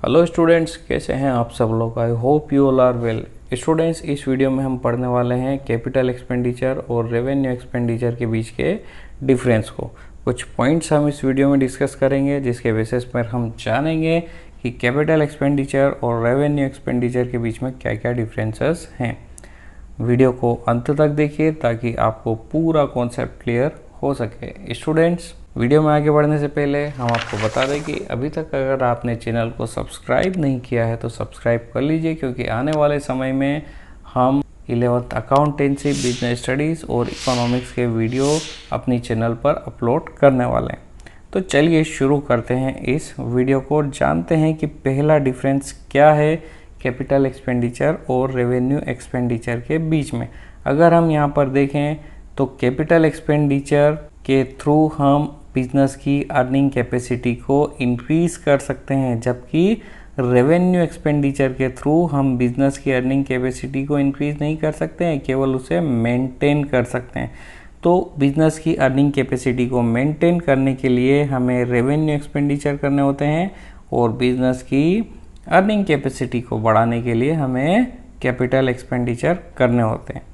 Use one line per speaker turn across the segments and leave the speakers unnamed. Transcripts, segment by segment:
Hello students, कैसे हैं आप सब लोग। I hope you all are well. Students, इस वीडियो में हम पढ़ने वाले हैं कैपिटल एक्सपेंडिचर और रेवेन्यू एक्सपेंडिचर के बीच के डिफरेंस को। कुछ पॉइंट्स हम इस वीडियो में डिस्कस करेंगे जिसके बेसिस पर हम जानेंगे कि कैपिटल एक्सपेंडिचर और रेवेन्यू एक्सपेंडिचर के बीच में क्या क्या डिफरेंसेस हैं। वीडियो को अंत तक देखिए ताकि आपको पूरा कॉन्सेप्ट क्लियर हो सके। स्टूडेंट्स, वीडियो में आगे बढ़ने से पहले हम आपको बता दें कि अभी तक अगर आपने चैनल को सब्सक्राइब नहीं किया है तो सब्सक्राइब कर लीजिए, क्योंकि आने वाले समय में हम 11th अकाउंटेंसी, बिजनेस स्टडीज़ और इकोनॉमिक्स के वीडियो अपनी चैनल पर अपलोड करने वाले हैं। तो चलिए शुरू करते हैं इस वीडियो को। जानते हैं कि पहला डिफरेंस क्या है कैपिटल एक्सपेंडिचर और रेवेन्यू एक्सपेंडिचर के बीच में। अगर हम यहाँ पर देखें तो कैपिटल एक्सपेंडिचर के थ्रू हम बिजनेस की अर्निंग कैपेसिटी को इंक्रीज कर सकते हैं, जबकि रेवेन्यू एक्सपेंडिचर के थ्रू हम बिजनेस की अर्निंग कैपेसिटी को इंक्रीज नहीं कर सकते हैं, केवल उसे मेंटेन कर सकते हैं। तो बिजनेस की अर्निंग कैपेसिटी को मेंटेन करने के लिए हमें रेवेन्यू एक्सपेंडिचर करने होते हैं और बिजनेस की अर्निंग कैपेसिटी को बढ़ाने के लिए हमें कैपिटल एक्सपेंडिचर करने होते हैं।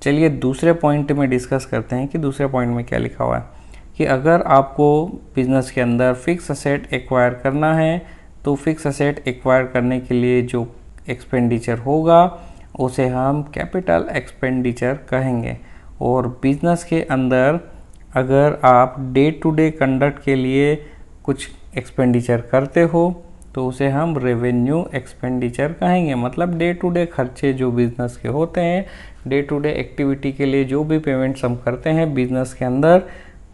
चलिए दूसरे पॉइंट में डिस्कस करते हैं कि दूसरे पॉइंट में क्या लिखा हुआ है कि अगर आपको बिजनेस के अंदर फिक्स असेट एक्वायर करना है तो फिक्स असेट एक्वायर करने के लिए जो एक्सपेंडिचर होगा उसे हम कैपिटल एक्सपेंडिचर कहेंगे। और बिजनेस के अंदर अगर आप डे टू डे कंडक्ट के लिए कुछ एक्सपेंडिचर करते हो तो उसे हम रेवेन्यू एक्सपेंडिचर कहेंगे। मतलब डे टू डे खर्चे जो बिजनेस के होते हैं, डे टू डे एक्टिविटी के लिए जो भी पेमेंट्स हम करते हैं बिजनेस के अंदर,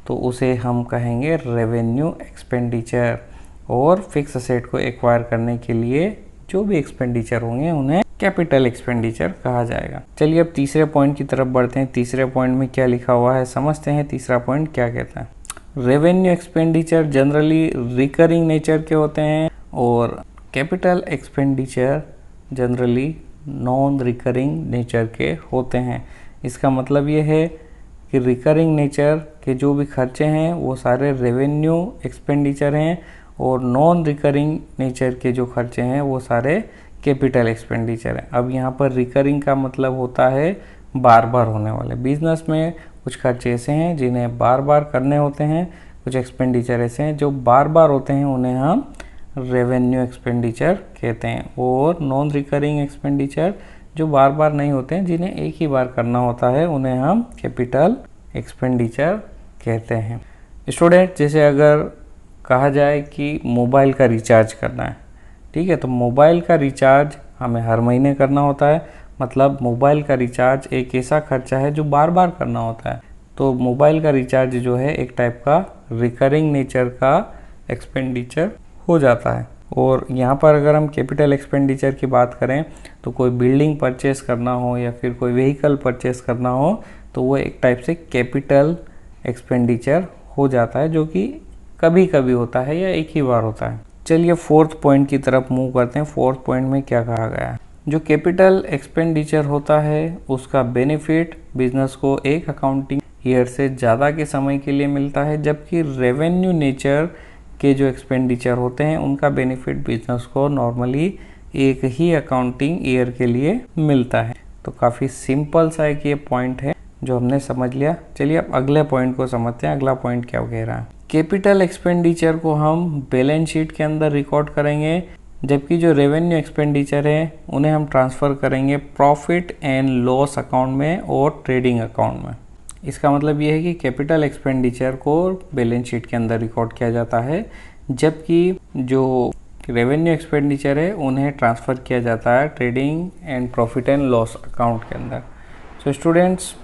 तो उसे हम कहेंगे रेवेन्यू एक्सपेंडिचर। और फिक्स असेट को एक्वायर करने के लिए जो भी एक्सपेंडिचर होंगे उन्हें कैपिटल एक्सपेंडिचर कहा जाएगा। चलिए अब तीसरे पॉइंट की तरफ बढ़ते हैं। तीसरे पॉइंट में क्या लिखा हुआ है समझते हैं। तीसरा पॉइंट क्या कहता है। Revenue expenditure generally recurring nature के होते हैं और capital expenditure generally non recurring nature के होते हैं। इसका मतलब ये है कि रिकरिंग नेचर के जो भी खर्चे हैं वो सारे रेवेन्यू एक्सपेंडिचर हैं और नॉन रिकरिंग नेचर के जो खर्चे हैं वो सारे कैपिटल एक्सपेंडिचर हैं। अब यहाँ पर रिकरिंग का मतलब होता है बार बार होने वाले। बिजनेस में कुछ खर्चे ऐसे हैं जिन्हें बार बार करने होते हैं, कुछ एक्सपेंडिचर ऐसे हैं जो बार बार होते हैं, उन्हें हम रेवेन्यू एक्सपेंडिचर कहते हैं। और नॉन रिकरिंग एक्सपेंडिचर जो बार बार नहीं होते हैं, जिन्हें एक ही बार करना होता है, उन्हें हम कैपिटल एक्सपेंडिचर कहते हैं। स्टूडेंट, जैसे अगर कहा जाए कि मोबाइल का रिचार्ज करना है, ठीक है, तो मोबाइल का रिचार्ज हमें हर महीने करना होता है। मतलब मोबाइल का रिचार्ज एक ऐसा खर्चा है जो बार बार करना होता है। तो मोबाइल का रिचार्ज जो है एक टाइप का रिकरिंग नेचर का एक्सपेंडिचर हो जाता है। और यहाँ पर अगर हम कैपिटल एक्सपेंडिचर की बात करें तो कोई बिल्डिंग परचेस करना हो या फिर कोई व्हीकल परचेस करना हो तो वो एक टाइप से कैपिटल एक्सपेंडिचर हो जाता है, जो कि कभी कभी होता है या एक ही बार होता है। चलिए फोर्थ पॉइंट की तरफ मूव करते हैं। फोर्थ पॉइंट में क्या कहा गया है। जो कैपिटल एक्सपेंडिचर होता है उसका बेनिफिट बिजनेस को एक अकाउंटिंग ईयर से ज़्यादा के समय के लिए मिलता है, जबकि रेवेन्यू नेचर के जो एक्सपेंडिचर होते हैं उनका बेनिफिट बिजनेस को नॉर्मली एक ही अकाउंटिंग ईयर के लिए मिलता है। तो काफ़ी सिंपल सा एक ये पॉइंट है जो हमने समझ लिया। चलिए अब अगले पॉइंट को समझते हैं। अगला पॉइंट क्या कह रहा है। कैपिटल एक्सपेंडिचर को हम बैलेंस शीट के अंदर रिकॉर्ड करेंगे, जबकि जो रेवेन्यू एक्सपेंडिचर है उन्हें हम ट्रांसफ़र करेंगे प्रॉफिट एंड लॉस अकाउंट में और ट्रेडिंग अकाउंट में। इसका मतलब ये है कि कैपिटल एक्सपेंडिचर को बैलेंस शीट के अंदर रिकॉर्ड किया जाता है, जबकि जो रेवेन्यू एक्सपेंडिचर है उन्हें ट्रांसफ़र किया जाता है trading and profit and loss account के अंदर। सो स्टूडेंट्स,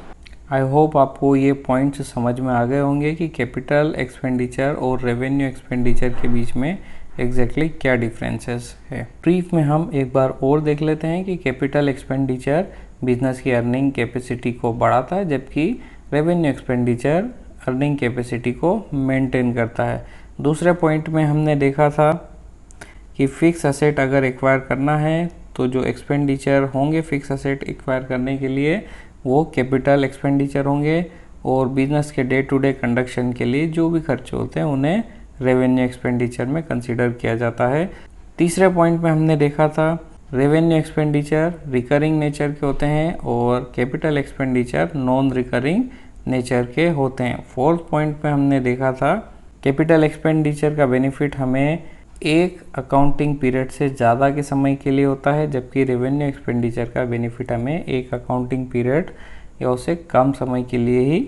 आई होप आपको ये पॉइंट्स समझ में आ गए होंगे कि कैपिटल एक्सपेंडिचर और रेवेन्यू एक्सपेंडिचर के बीच में एग्जैक्टली क्या डिफरेंसेस है। ब्रीफ में हम एक बार और देख लेते हैं कि कैपिटल एक्सपेंडिचर बिजनेस की अर्निंग कैपेसिटी को बढ़ाता है, जबकि रेवेन्यू एक्सपेंडिचर अर्निंग कैपेसिटी को मेंटेन करता है। दूसरे पॉइंट में हमने देखा था कि फिक्स असेट अगर एक्वायर करना है तो जो एक्सपेंडिचर होंगे फिक्स असेट एक्वायर करने के लिए वो कैपिटल एक्सपेंडिचर होंगे, और बिजनेस के डे टू डे कंडक्शन के लिए जो भी खर्चे होते हैं उन्हें रेवेन्यू एक्सपेंडिचर में कंसीडर किया जाता है। तीसरे पॉइंट में हमने देखा था रेवेन्यू एक्सपेंडिचर रिकरिंग नेचर के होते हैं और capital expenditure non recurring nature के होते हैं। फोर्थ पॉइंट में हमने देखा था कैपिटल एक्सपेंडिचर का बेनिफिट हमें एक अकाउंटिंग पीरियड से ज़्यादा के समय के लिए होता है, जबकि रेवेन्यू एक्सपेंडिचर का बेनिफिट हमें एक अकाउंटिंग पीरियड या उससे कम समय के लिए ही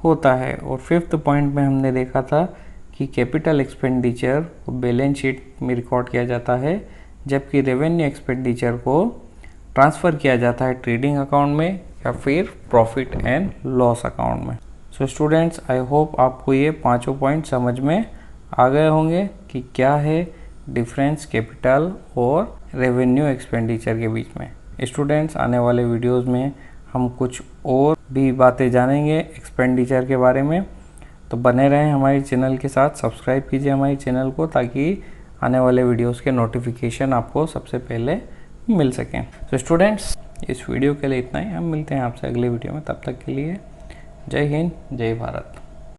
होता है। और फिफ्थ पॉइंट में हमने देखा था कि कैपिटल एक्सपेंडिचर को बैलेंस शीट में रिकॉर्ड किया जाता है, जबकि रेवेन्यू एक्सपेंडिचर को ट्रांसफ़र किया जाता है ट्रेडिंग अकाउंट में या फिर प्रॉफिट एंड लॉस अकाउंट में। सो स्टूडेंट्स, आई होप आपको ये पांचों पॉइंट समझ में आ गए होंगे कि क्या है डिफरेंस कैपिटल और रेवेन्यू एक्सपेंडिचर के बीच में। स्टूडेंट्स, आने वाले वीडियोस में हम कुछ और भी बातें जानेंगे एक्सपेंडिचर के बारे में, तो बने रहें हमारे चैनल के साथ। सब्सक्राइब कीजिए हमारे चैनल को ताकि आने वाले वीडियोस के नोटिफिकेशन आपको सबसे पहले मिल सकें। तो स्टूडेंट्स, इस वीडियो के लिए इतना ही। हम मिलते हैं आपसे अगले वीडियो में, तब तक के लिए जय हिंद, जय भारत।